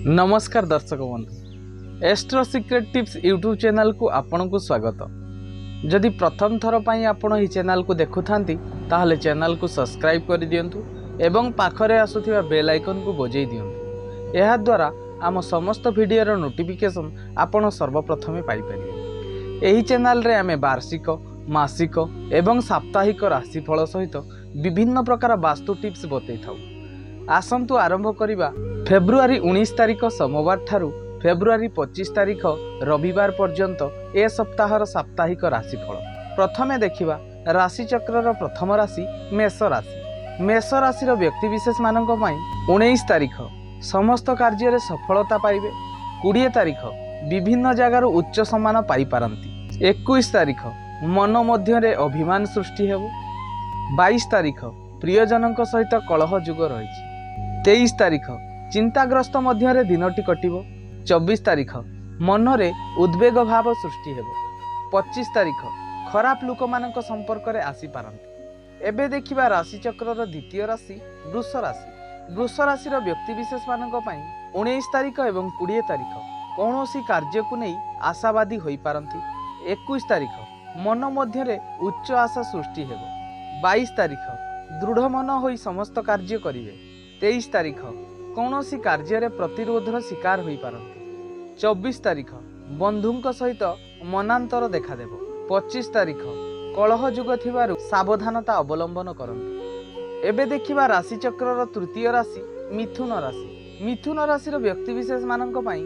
नमस्कार दर्शक बंधु astro secret tips YouTube channel को आपन को स्वागत। जदि प्रथम थर पर आपण ही चैनल को देखु थांती ताहले चैनल को सब्सक्राइब कर दियंतु एवं पाखरे आसुथिबा बेल आइकन को बजाई दियंतु। यह द्वारा आम समस्त वीडियो नोटिफिकेशन आपण सर्वप्रथमे पाई परिबे। एही चैनल रे आमे वार्षिक मासिक एवं साप्ताहिक राशिफल सहित विभिन्न प्रकार वास्तु टिप्स बतई थाउ। आसंतु आरंभ करिबा फेब्रुआरी 19 तारिख सोमवार ठारू फेब्रुआरी 25 तारिख रविवार पर्यंत ए सप्ताहर साप्ताहिक राशिफल। प्रथमे देखिबा राशि चक्रर प्रथम राशि मेष राशि। मेष राशिर व्यक्ति विशेष मानक पई 19 तारिख समस्त कार्य रे सफलता पाइबे। 20 तारिख विभिन्न जगार उच्च सम्मान पाई पारंती। 21 तारिख मन मध्य रे अभिमान सृष्टि हेबो। 22 तारिख प्रियजनक सहित कलह जुग रही। 23 तारिख चिंताग्रस्त मध्य दिनटी कटिबो। 24 तारिख मन रे उद्वेग भाव सृष्टि हेबो। 25 तारिख खराब लोक मानक संपर्क रे आसी पारंती। एबे देखिबा राशि चक्रर द्वितीय राशि वृष राशि। वृष राशि व्यक्ति विशेष मानक पई 19 तारिख एवं 20 तारिख कौनसी कार्य को नहीं आशावादी होई पारंती। 21 तारिख मन मध्य रे उच्च आशा सृष्टि हेबो। 22 तारिख दृढ़ मन होई समस्त कार्य करिवे। 23 तारिख कौनसी कार्य रे प्रतिरोधर शिकार होई पारंती। 24 तारिख बंधुंक सहित मनांतर देखा देबो। 25 तारिख कलह जुग थिबारु सावधानता अवलंबन करंतु। एबे देखिबा राशि चक्रर तृतीय राशि मिथुन राशि। मिथुन राशि व्यक्ति विशेष मानक पई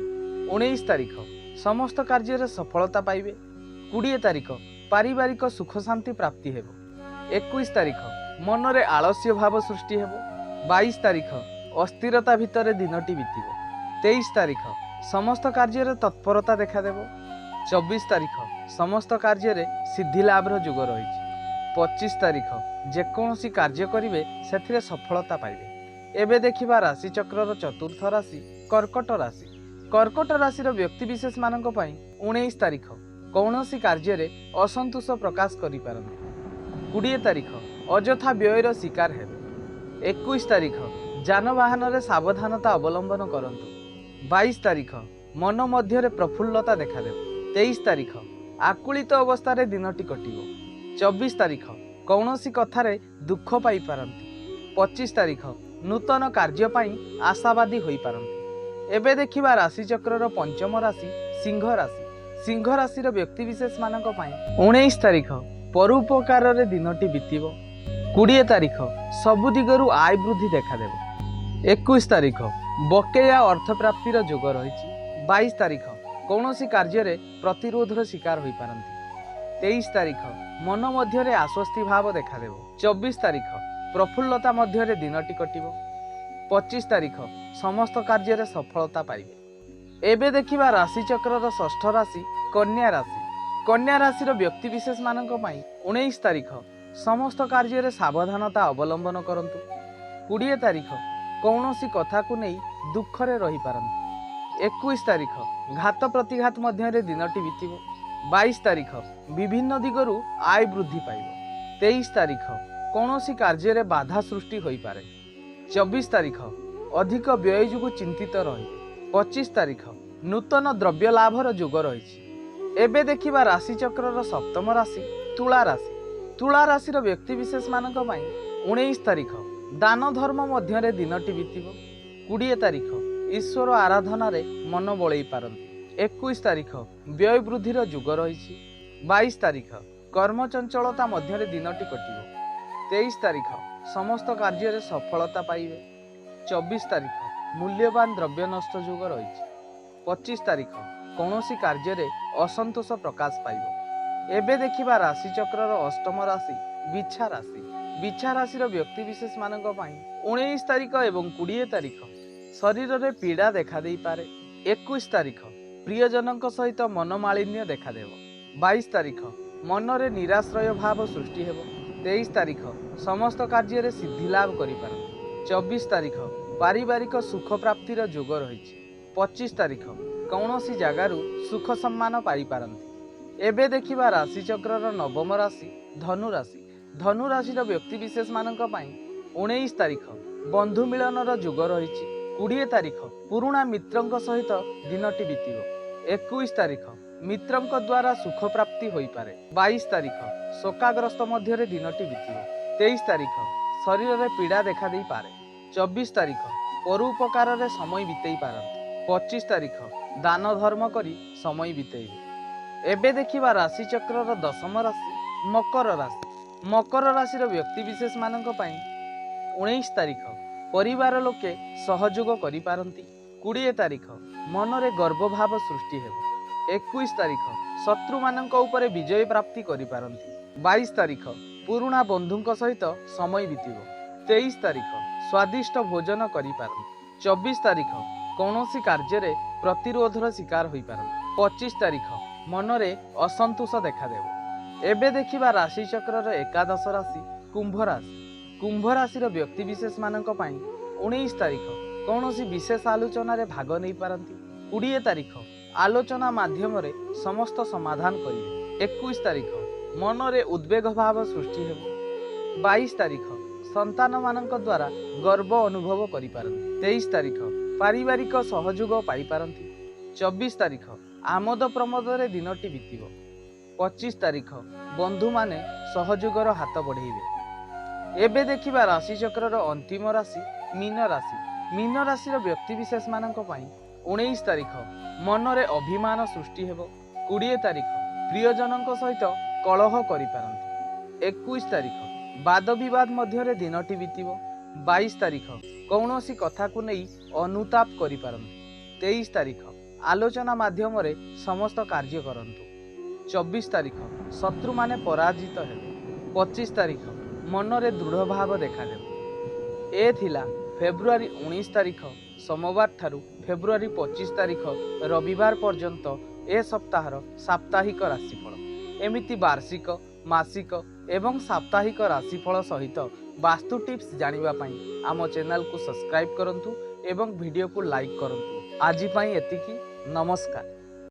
19 तारिख समस्त कार्य रे सफलता पाइबे। 20 तारिख पारिवारिक सुख शांति प्राप्ति हेबो। 21 तारिख मन रे आलस्य भाव सृष्टि हेबो। 22 तारिख अस्थिरता भितर दिनटी बीतिबो। 23 तारिख समस्त कार्य रे तत्परता देखा देबो। 24 तारिख समस्त कार्य रे सिद्धि लाभर जुग रही। 25 तारिख जेकोसी कार्य करिवे सेथिरे सफलता पाइबे। एबे देखिबा राशि चक्रर चतुर्थ राशि कर्कट राशि। कर्कट राशि व्यक्ति विशेष मानक पई 19 तारिख कौनसी कार्य रे असंतोष प्रकाश करि पारंती। 20 तारिख अजथा व्ययर शिकार हेबे। 21 तारिख जानवाहन रे सावधानता अवलंबन करंतु। 22 तारिख मन मध्य रे प्रफुल्लता देखा देबो। 23 तारिख आकुलित अवस्था रे दिनटी कटिबो। 24 तारिख कौनसी कथा रे दुख पाई पारंती। 25 तारिख नूतन कार्य पाई आशावादी होई पारंती। एबे देखिबा राशि चक्रर पंचम राशि सिंह राशि। सिंह राशि व्यक्ति विशेष मानक पाई 19 तारिख परोपकार रे दिनटी बीतिबो। 20 तारिख सबु दिगरु आय वृद्धि देखा देबो। 21 तारिख बकेया अर्थ प्राप्तिर जोग रही। 22 तारिख कौनसी कार्य रे प्रतिरोधर शिकार होई पारंती। 23 तारिख मन मध्य रे आश्वस्ति भाव देखा देबो। 24 तारिख प्रफुल्लता मध्य रे दिनटी कटिबो। 25 तारिख समस्त कार्य रे सफलता पाइबे। एबे देखिबा राशि चक्रर षष्ठ राशि कन्या राशि। कन्या राशि व्यक्ति विशेष मानक पई 19 तारिख समस्त कार्य रे सावधानता अवलंबन करंतु। 20 तारिख कौनसी कथा को नहीं दुख रे रही पारंती। 21 तारिख घात प्रतिघात मध्य रे दिनटी बीतिबो। 22 तारिख विभिन्न दिगरु आय वृद्धि पाइबो। 23 तारिख कौनसी कार्य रे बाधा सृष्टि होई पारे। 24 तारिख अधिक व्यय जुगु चिंतित रही। 25 तारिख नूतन द्रव्य लाभर जुग रही। एबे देखिबा राशि चक्रर सप्तम राशि तुला राशि। तुला राशि व्यक्ति विशेष मानक पई 19 तारिख दान धर्म मध्य रे दिनटी बीतिबो। 20 तारिख ईश्वर आराधना रे मन बळई पारंती। 21 तारिख व्यय वृद्धिर जुग रही। 22 तारिख कर्म चंचलता मध्य रे दिनटी कटिबो। 23 तारिख समस्त कार्य रे सफलता पाइबे। 24 तारिख मूल्यवान द्रव्य नष्ट जुग रही। 25 तारिख कौनसी कार्य रे असंतोष प्रकाश पाइबो। एबे देखिबा राशि चक्रर अष्टम राशि बिछा राशि। बिछा राशि व्यक्ति विशेष मानक पई 19 तारिख एवं 20 तारिख शरीर रे पीड़ा देखा देई पारे। 21 तारिख प्रियजनक सहित मनमालिन्य देखा देबो। 22 तारिख मन रे निराश्रय भाव सृष्टि हेबो। 23 तारिख समस्त कार्य रे सिद्धि लाभ करि पारंती। 24 तारिख पारिवारिक सुख प्राप्तिर जोग रही। 25 तारिख कौनसी जगारु सुख सम्मान पाई पारंती। एबे देखिबा राशि चक्रर नवम राशि धनु राशि। धनु राशि व्यक्ति विशेष मानक पई 19 तारिख बंधु मिलनर जुग रही। 20 तारिख पुराणा मित्रंक सहित दिनटी बीतब। 21 तारिख मित्रंक द्वारा सुख प्राप्ति होई पारे। 22 तारिख शोकाग्रस्त मध्य दिनटी बीतब। 23 तारिख शरीर में पीड़ा देखा दे पारे। 24 तारिख परोपकार रे समय बितेई पारत। 25 तारिख दान धर्म करी समय बितेइबे। एबे देखिबा राशि चक्रर दशम राशि मकर राशि। मकर राशि व्यक्ति विशेष मानक पई 19 तारिख परिवार लोके सहयोग करि पारंती। 20 तारिख मनरे गर्व भाव सृष्टि हेबो। 21 तारिख शत्रु मानक उपरे विजय प्राप्ति करि पारंती। 22 तारिख पुराणा बंधुंक सहित समय बीतब। 23 तारिख स्वादिष्ट भोजन करि पारंती। 24 तारिख कौनसी कार्य प्रतिरोधर शिकार होई पारंती। 25 तारिख मनरे असंतोष देखादेव। एबे देखिबा राशि चक्रर एकादश राशि कुंभ राशि। कुंभ राशि व्यक्ति विशेष मानक पई 19 तारिख कौनसी विशेष आलोचना रे भाग नहीं पारंती। 20 तारिख आलोचना माध्यम रे समस्त समाधान करिवे। 21 तारिख मनरे उद्वेग भाव सृष्टि हेबो। 22 तारिख संतान मानक द्वारा गर्व अनुभव करि पारंती। 23 तारिख पारिवारिक सहयोग पाई पारंती। 24 तारिख आमोद प्रमोद रे दिनटी बीतब। 25 तारिख बंधु माने सहयोगर हाथ बढ़ेइबे। एबे देखिबा राशि चक्रर अंतिम राशि मीन राशि। मीन राशि व्यक्ति विशेष मानक पई 19 तारिख मनरे अभिमान सृष्टि हेबो। 20 तारिख प्रियजनक सहित कलह करि पारंती। 21 तारिख वाद विवाद मध्य दिनटी बीतब। 22 तारिख कौनसी कथा को नहीं अनुताप करि पारंती। 23 तारिख आलोचना माध्यम रे समस्त कार्य करंतु। 24 तारिख शत्रु माने पराजित हेबे। 25 तारिख मनरे दृढ़ भाव देखादेव। ए थिला फेब्रुआरी 19 तारिख सोमवार ठारू फेब्रुआरी 25 तारिख रविवार पर्यंत ए सप्ताहर साप्ताहिक राशिफल। एमिति वार्षिक मासिक एवं साप्ताहिक राशिफल सहित वास्तु टिप्स जानिबा पई आम चैनल को सब्सक्राइब करंतु एवं वीडियो को लाइक करंतु। आज पई एतिकी। नमस्कार।